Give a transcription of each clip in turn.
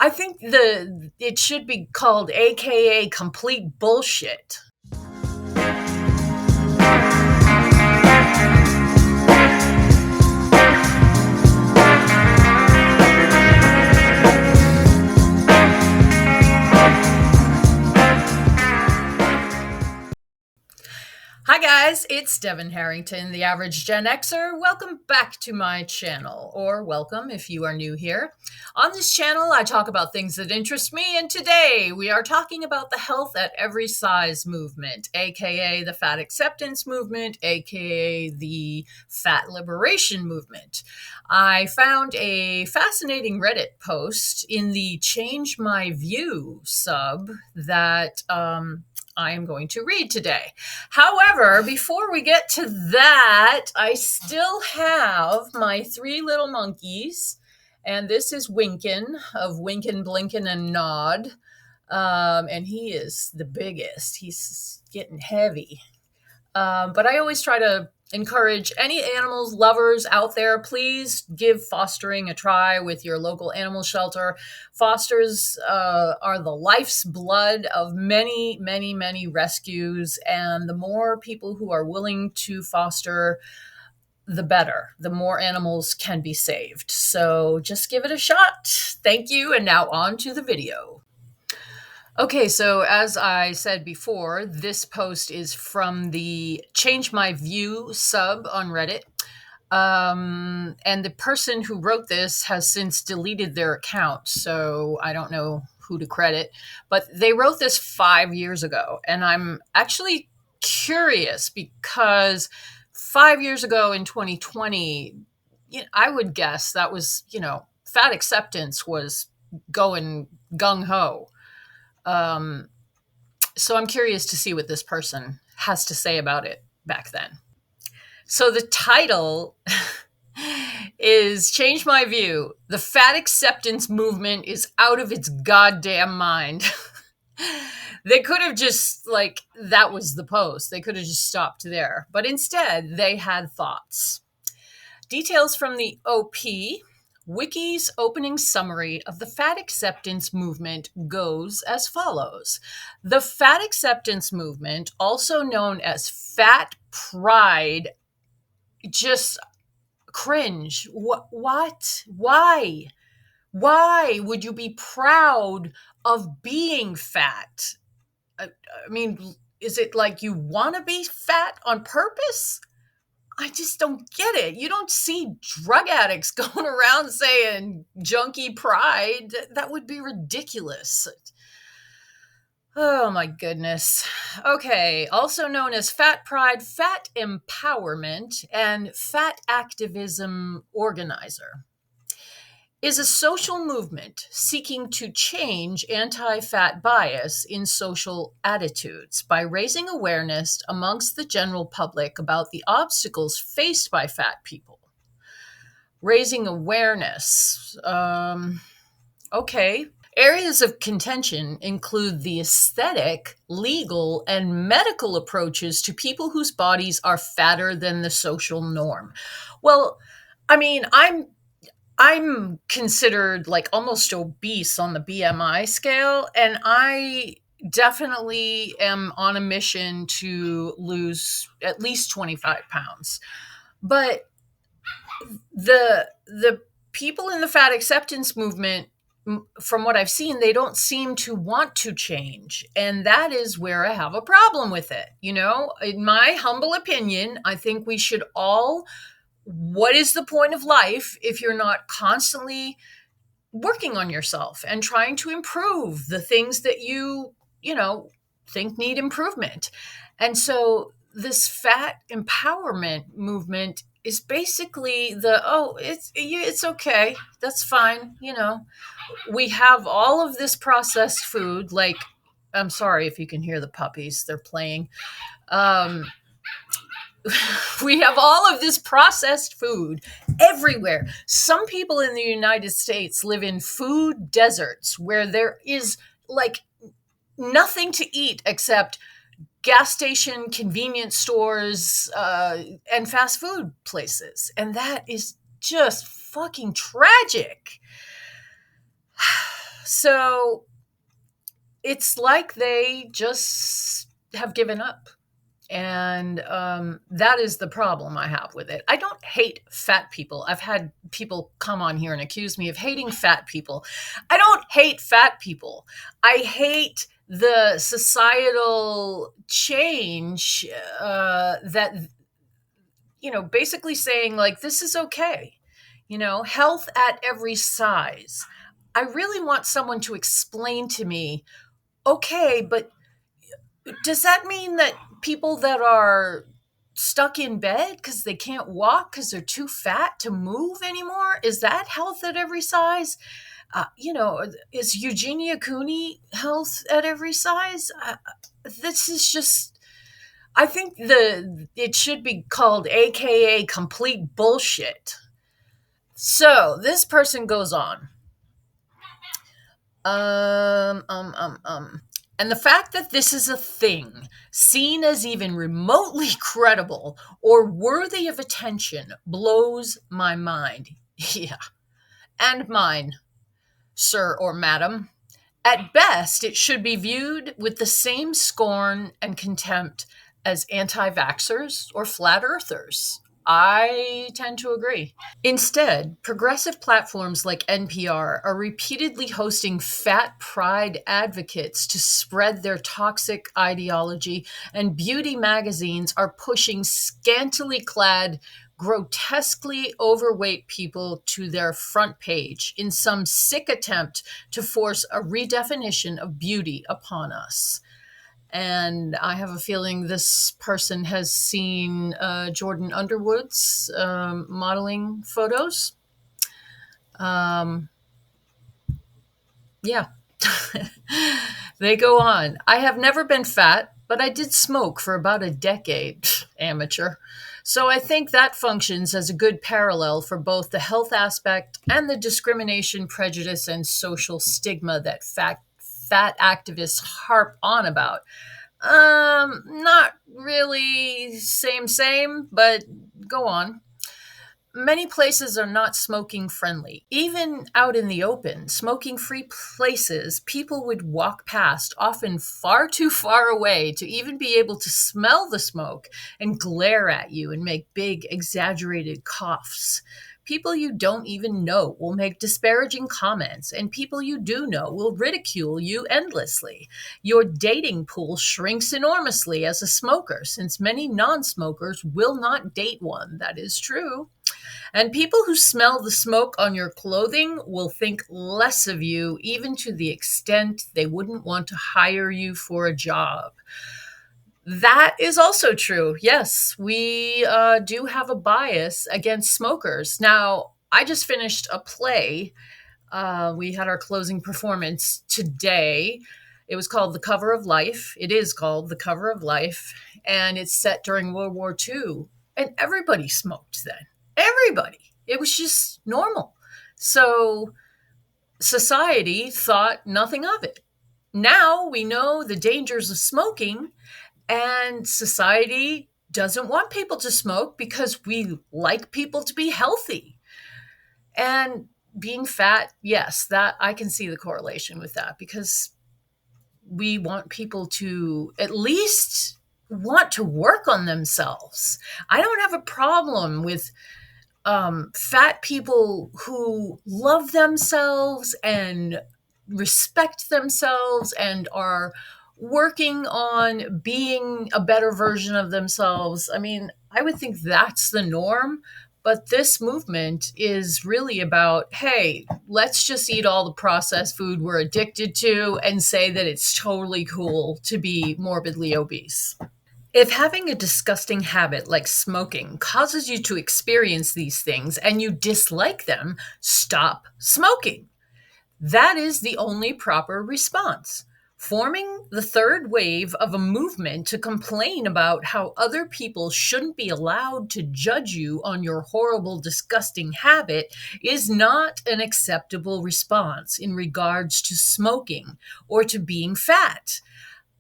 I think it should be called AKA complete bullshit. Hi guys, it's Devin Harrington, the average Gen Xer. Welcome back to my channel, or welcome if you are new here. On this channel, I talk about things that interest me, and today we are talking about the health at every size movement, aka the fat acceptance movement, aka the fat liberation movement. I found a fascinating Reddit post in the Change My View sub that I am going to read today. However, before we get to that, I still have my three little monkeys, and this is Winkin of Winkin, Blinkin, and Nod, and he is the biggest. He's getting heavy. But I always try to encourage any animals lovers out there, please give fostering a try with your local animal shelter. Fosters are the life's blood of many, many, many rescues. And the more people who are willing to foster, the better. The more animals can be saved. So just give it a shot. Thank you. And now on to the video. Okay, so as I said before, this post is from the Change My View sub on Reddit. And the person who wrote this has since deleted their account, so I don't know who to credit. But they wrote this 5 years ago, and I'm actually curious because 5 years ago in 2020, I would guess that was, fat acceptance was going gung-ho. So I'm curious to see what this person has to say about it back then. So the title is Change My View. The fat acceptance movement is out of its goddamn mind. They could have just, that was the post. They could have just stopped there. But instead, they had thoughts. Details from the OP. Wiki's opening summary of the fat acceptance movement goes as follows. The fat acceptance movement, also known as fat pride, just cringe. What? Why? Why would you be proud of being fat? I mean, is it like you want to be fat on purpose? I just don't get it. You don't see drug addicts going around saying junkie pride. That would be ridiculous. Oh my goodness. Okay, also known as fat pride, fat empowerment, and fat activism organizer, is a social movement seeking to change anti-fat bias in social attitudes by raising awareness amongst the general public about the obstacles faced by fat people. Raising awareness. Okay. Areas of contention include the aesthetic, legal, and medical approaches to people whose bodies are fatter than the social norm. Well, I mean, I'm considered almost obese on the BMI scale, and I definitely am on a mission to lose at least 25 pounds. But the people in the fat acceptance movement, from what I've seen, they don't seem to want to change. And that is where I have a problem with it. In my humble opinion, I think we should all, what is the point of life if you're not constantly working on yourself and trying to improve the things that you think need improvement? And so this fat empowerment movement is basically it's okay, that's fine. We have all of this processed food, I'm sorry if you can hear the puppies, they're playing. We have all of this processed food everywhere. Some people in the United States live in food deserts where there is nothing to eat except gas station, convenience stores, and fast food places. And that is just fucking tragic. So it's like they just have given up. And that is the problem I have with it. I don't hate fat people. I've had people come on here and accuse me of hating fat people. I don't hate fat people. I hate the societal change that, basically saying, like, this is okay. Health at every size. I really want someone to explain to me, okay, but does that mean that people that are stuck in bed because they can't walk because they're too fat to move anymore? Is that health at every size? Is Eugenia Cooney health at every size? This is just. I think it should be called AKA complete bullshit. So this person goes on. And the fact that this is a thing, seen as even remotely credible or worthy of attention, blows my mind. Yeah. And mine, sir or madam. At best, it should be viewed with the same scorn and contempt as anti vaxxers or flat earthers. I tend to agree. Instead, progressive platforms like NPR are repeatedly hosting fat pride advocates to spread their toxic ideology, and beauty magazines are pushing scantily clad, grotesquely overweight people to their front page in some sick attempt to force a redefinition of beauty upon us. And I have a feeling this person has seen Jordan Underwood's modeling photos. Yeah. They go on. I have never been fat, but I did smoke for about a decade. Amateur. So I think that functions as a good parallel for both the health aspect and the discrimination, prejudice, and social stigma that fat activists harp on about. Not really same, but go on. Many places are not smoking friendly. Even out in the open, smoking free places, people would walk past, often far too far away to even be able to smell the smoke, and glare at you and make big, exaggerated coughs. People you don't even know will make disparaging comments, and people you do know will ridicule you endlessly. Your dating pool shrinks enormously as a smoker, since many non smokers will not date one. That is true. And people who smell the smoke on your clothing will think less of you, even to the extent they wouldn't want to hire you for a job. That is also true. Yes, we do have a bias against smokers. Now, I just finished a play. We had our closing performance today. It was called The Cover of Life. It is called The Cover of Life, and it's set during World War II. And everybody smoked then. Everybody. It was just normal. So society thought nothing of it. Now we know the dangers of smoking, and society doesn't want people to smoke because we like people to be healthy. And being fat, yes, that I can see the correlation with that, because we want people to at least want to work on themselves. I don't have a problem with fat people who love themselves and respect themselves and are working on being a better version of themselves. I mean, I would think that's the norm. But this movement is really about, hey, let's just eat all the processed food we're addicted to and say that it's totally cool to be morbidly obese. If having a disgusting habit like smoking causes you to experience these things and you dislike them, stop smoking. That is the only proper response. Forming the third wave of a movement to complain about how other people shouldn't be allowed to judge you on your horrible, disgusting habit is not an acceptable response in regards to smoking or to being fat.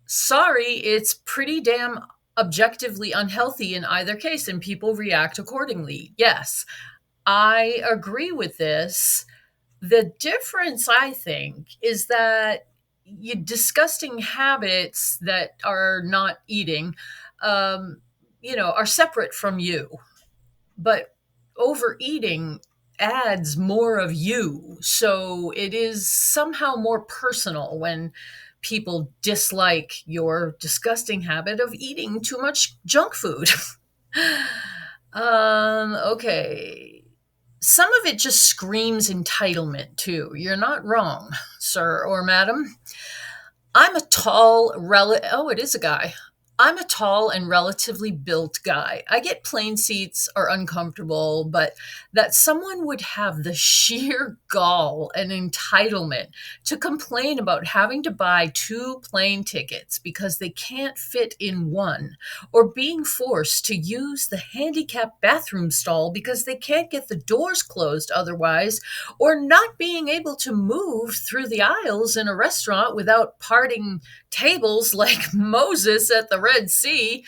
Sorry, it's pretty damn objectively unhealthy in either case, and people react accordingly. Yes, I agree with this. The difference, I think, is that you disgusting habits that are not eating, um, are separate from you. But overeating adds more of you. So it is somehow more personal when people dislike your disgusting habit of eating too much junk food. Okay. Some of it just screams entitlement, too. You're not wrong, sir or madam. I'm a tall, oh, it is a guy. I'm a tall and relatively built guy. I get plane seats are uncomfortable, but that someone would have the sheer gall and entitlement to complain about having to buy two plane tickets because they can't fit in one, or being forced to use the handicapped bathroom stall because they can't get the doors closed otherwise, or not being able to move through the aisles in a restaurant without parting tables like Moses at the Red Sea,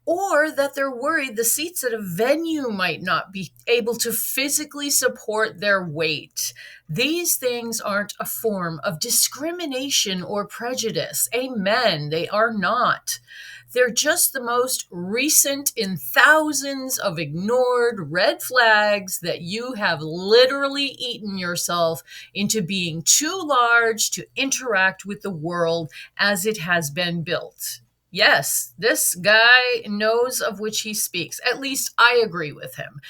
or that they're worried the seats at a venue might not be able to physically support their weight. These things aren't a form of discrimination or prejudice. Amen. They are not. They're just the most recent in thousands of ignored red flags that you have literally eaten yourself into being too large to interact with the world as it has been built. Yes, this guy knows of which he speaks. At least I agree with him.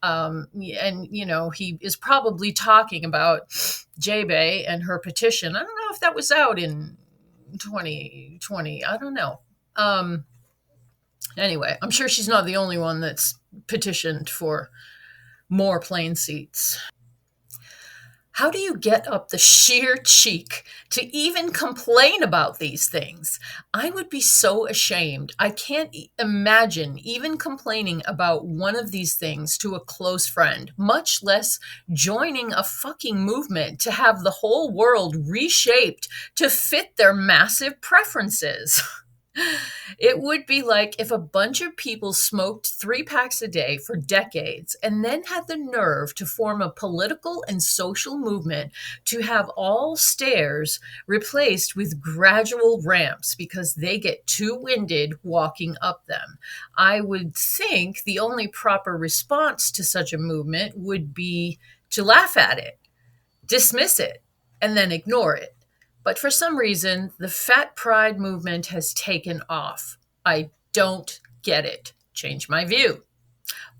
And, he is probably talking about J-Bay and her petition. I don't know if that was out in 2020. I don't know. Um, anyway, I'm sure she's not the only one that's petitioned for more plane seats. How do you get up the sheer cheek to even complain about these things? I would be so ashamed. I can't imagine even complaining about one of these things to a close friend, much less joining a fucking movement to have the whole world reshaped to fit their massive preferences. It would be like if a bunch of people smoked 3 packs a day for decades and then had the nerve to form a political and social movement to have all stairs replaced with gradual ramps because they get too winded walking up them. I would think the only proper response to such a movement would be to laugh at it, dismiss it, and then ignore it. But for some reason, the fat pride movement has taken off. I don't get it. Change my view.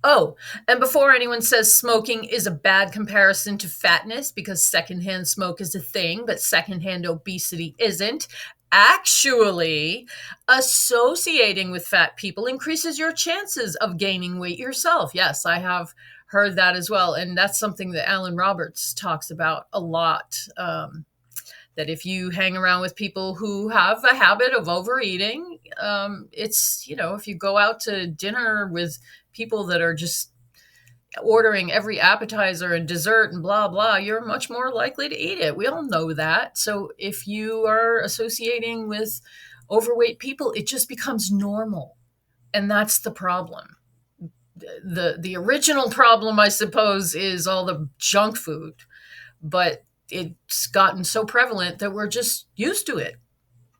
Oh, and before anyone says smoking is a bad comparison to fatness because secondhand smoke is a thing, but secondhand obesity isn't, actually, associating with fat people increases your chances of gaining weight yourself. Yes, I have heard that as well. And that's something that Alan Roberts talks about a lot. That if you hang around with people who have a habit of overeating, it's, if you go out to dinner with people that are just ordering every appetizer and dessert and blah, blah, you're much more likely to eat it. We all know that. So if you are associating with overweight people, it just becomes normal. And that's the problem. The original problem, I suppose, is all the junk food. But it's gotten so prevalent that we're just used to it.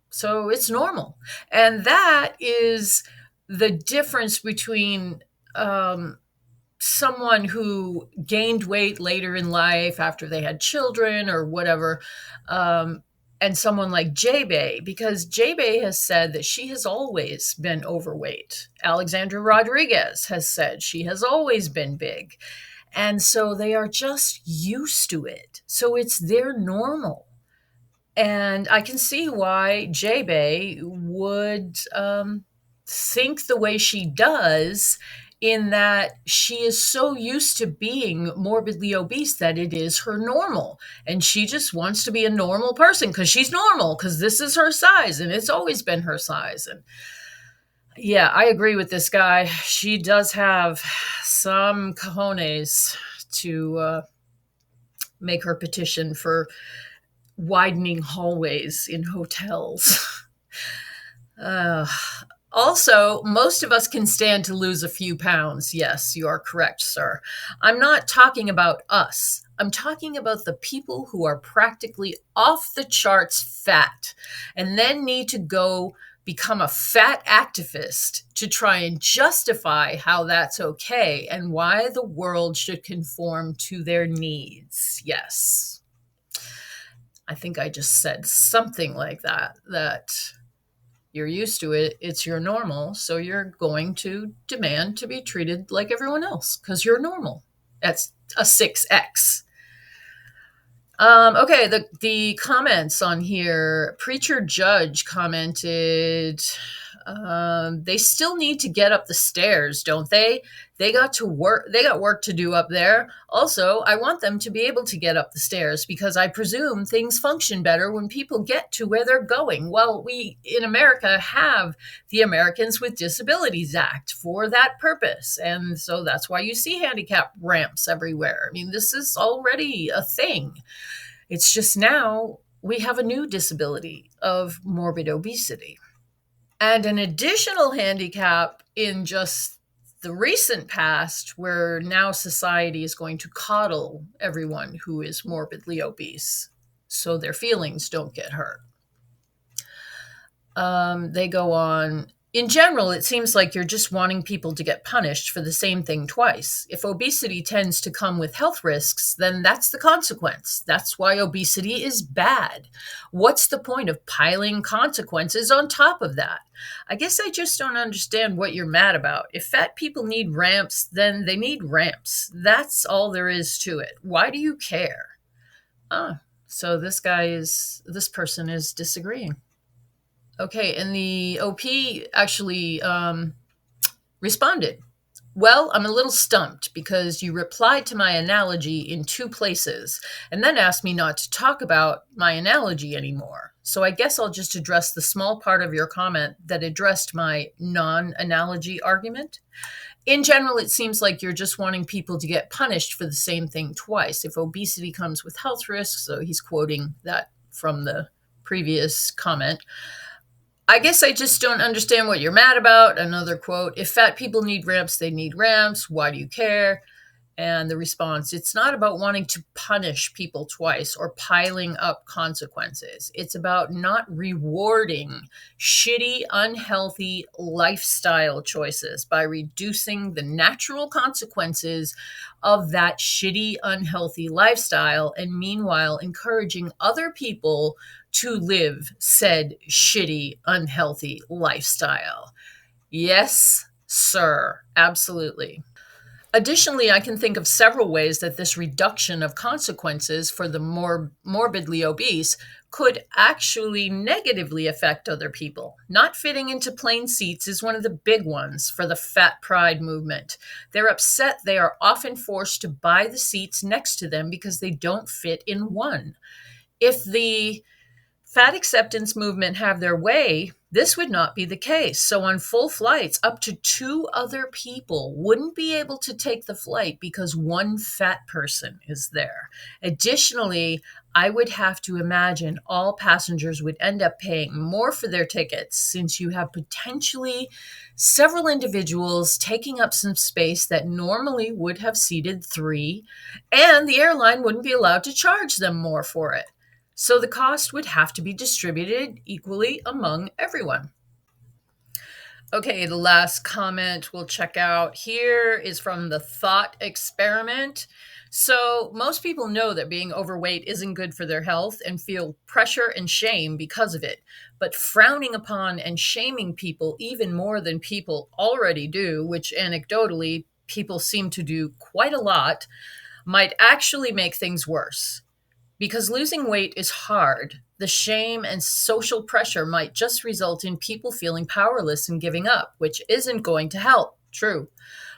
So it's normal. And that is the difference between someone who gained weight later in life after they had children or whatever, and someone like J-Bay, because J-Bay has said that she has always been overweight. Alexandra Rodriguez has said she has always been big. And so they are just used to it. So it's their normal. And I can see why J-Bay would think the way she does, in that she is so used to being morbidly obese that it is her normal. And she just wants to be a normal person because she's normal, because this is her size and it's always been her size. And yeah, I agree with this guy. She does have some cojones to make her petition for widening hallways in hotels. Also, most of us can stand to lose a few pounds. Yes, you are correct, sir. I'm not talking about us. I'm talking about the people who are practically off the charts fat and then need to go become a fat activist to try and justify how that's okay and why the world should conform to their needs. Yes. I think I just said something like that you're used to it, it's your normal, so you're going to demand to be treated like everyone else because you're normal. That's a 6x. Okay, the comments on here. Preacher Judge commented, they still need to get up the stairs, don't they? They got work to do up there. Also, I want them to be able to get up the stairs because I presume things function better when people get to where they're going. Well, we in America have the Americans with Disabilities Act for that purpose. And so that's why you see handicap ramps everywhere. I mean, this is already a thing. It's just now we have a new disability of morbid obesity. And an additional handicap in just the recent past, where now society is going to coddle everyone who is morbidly obese so their feelings don't get hurt. They go on. In general, it seems like you're just wanting people to get punished for the same thing twice. If obesity tends to come with health risks, then that's the consequence. That's why obesity is bad. What's the point of piling consequences on top of that? I guess I just don't understand what you're mad about. If fat people need ramps, then they need ramps. That's all there is to it. Why do you care? So this person is disagreeing. Okay, and the OP actually responded. Well, I'm a little stumped because you replied to my analogy in 2 places and then asked me not to talk about my analogy anymore. So I guess I'll just address the small part of your comment that addressed my non-analogy argument. In general, it seems like you're just wanting people to get punished for the same thing twice. If obesity comes with health risks, so he's quoting that from the previous comment. I guess I just don't understand what you're mad about. Another quote, if fat people need ramps, they need ramps. Why do you care? And the response, it's not about wanting to punish people twice or piling up consequences. It's about not rewarding shitty, unhealthy lifestyle choices by reducing the natural consequences of that shitty, unhealthy lifestyle and meanwhile encouraging other people to live said shitty, unhealthy lifestyle. Yes, sir, absolutely. Additionally, I can think of several ways that this reduction of consequences for the morbidly obese could actually negatively affect other people. Not fitting into plain seats is one of the big ones for the fat pride movement. They're upset they are often forced to buy the seats next to them because they don't fit in one. If the fat acceptance movement have their way, this would not be the case. So on full flights, up to 2 other people wouldn't be able to take the flight because one fat person is there. Additionally, I would have to imagine all passengers would end up paying more for their tickets since you have potentially several individuals taking up some space that normally would have seated 3, and the airline wouldn't be allowed to charge them more for it. So the cost would have to be distributed equally among everyone. Okay, the last comment we'll check out here is from the Thought Experiment. So most people know that being overweight isn't good for their health and feel pressure and shame because of it. But frowning upon and shaming people even more than people already do, which anecdotally people seem to do quite a lot, might actually make things worse. Because losing weight is hard, the shame and social pressure might just result in people feeling powerless and giving up, which isn't going to help. True.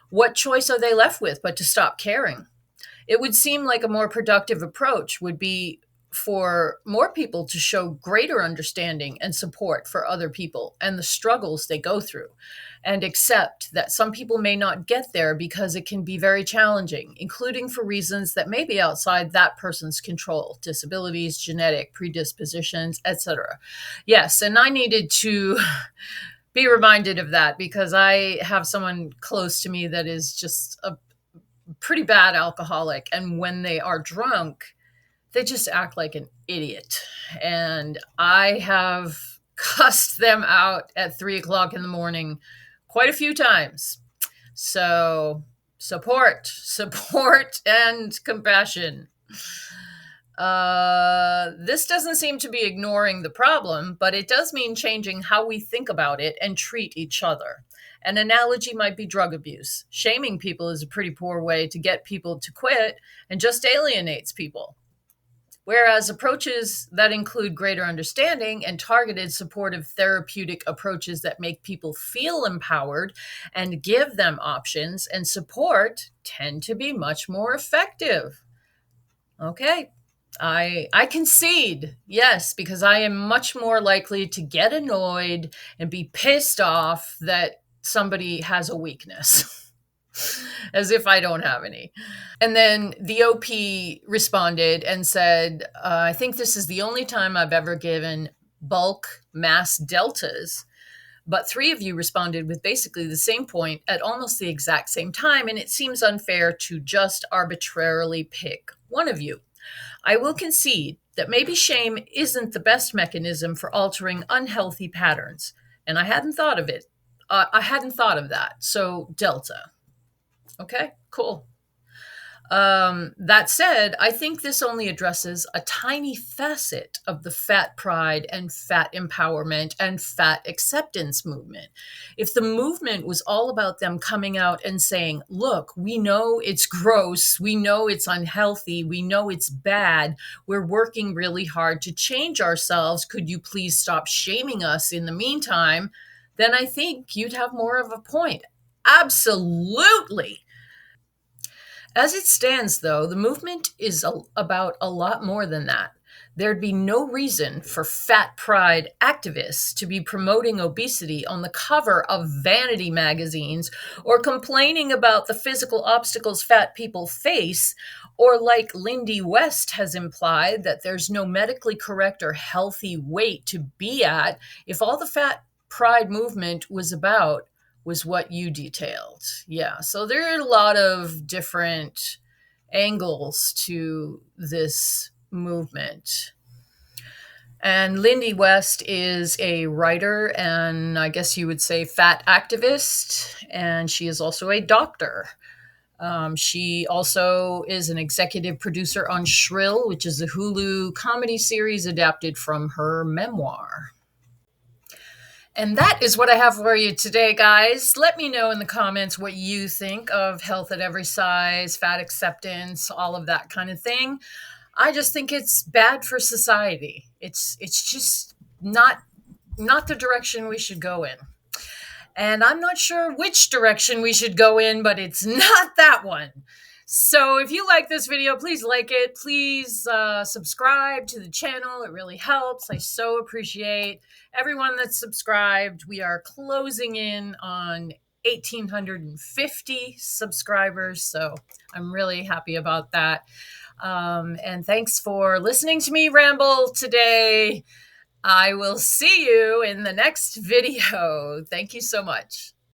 What choice are they left with but to stop caring? It would seem like a more productive approach would be for more people to show greater understanding and support for other people and the struggles they go through, and accept that some people may not get there because it can be very challenging, including for reasons that may be outside that person's control, disabilities, genetic predispositions, etc. Yes, and I needed to be reminded of that because I have someone close to me that is just a pretty bad alcoholic. And when they are drunk, they just act like an idiot. And I have cussed them out at 3 o'clock in the morning quite a few times. So support, and compassion. This doesn't seem to be ignoring the problem, but it does mean changing how we think about it and treat each other. An analogy might be drug abuse. Shaming people is a pretty poor way to get people to quit and just alienates people. Whereas approaches that include greater understanding and targeted supportive therapeutic approaches that make people feel empowered and give them options and support tend to be much more effective. Okay, I concede, yes, because I am much more likely to get annoyed and be pissed off that somebody has a weakness, as if I don't have any. And then the OP responded and said, I think this is the only time I've ever given bulk mass deltas, but 3 of you responded with basically the same point at almost the exact same time, and it seems unfair to just arbitrarily pick one of you. I will concede that maybe shame isn't the best mechanism for altering unhealthy patterns, and I hadn't thought of it. I hadn't thought of that. So delta. Okay, cool. That said, I think this only addresses a tiny facet of the fat pride and fat empowerment and fat acceptance movement. If the movement was all about them coming out and saying, look, we know it's gross, we know it's unhealthy, we know it's bad, we're working really hard to change ourselves, could you please stop shaming us in the meantime, then I think you'd have more of a point. Absolutely. As it stands, though, the movement is about a lot more than that. There'd be no reason for fat pride activists to be promoting obesity on the cover of vanity magazines or complaining about the physical obstacles fat people face, or like Lindy West has implied, that there's no medically correct or healthy weight to be at if all the fat pride movement was about was what you detailed. Yeah, so there are a lot of different angles to this movement. And Lindy West is a writer and I guess you would say fat activist, and she is also a doctor. She also is an executive producer on Shrill, which is a Hulu comedy series adapted from her memoir. And that is what I have for you today, guys. Let me know in the comments what you think of health at every size, fat acceptance, all of that kind of thing. I just think it's bad for society. It's just not the direction we should go in. And I'm not sure which direction we should go in, but it's not that one. So if you like this video, please like it. Please subscribe to the channel. It really helps. I so appreciate everyone that's subscribed. We are closing in on 1,850 subscribers, so I'm really happy about that. And thanks for listening to me ramble today. I will see you in the next video. Thank you so much.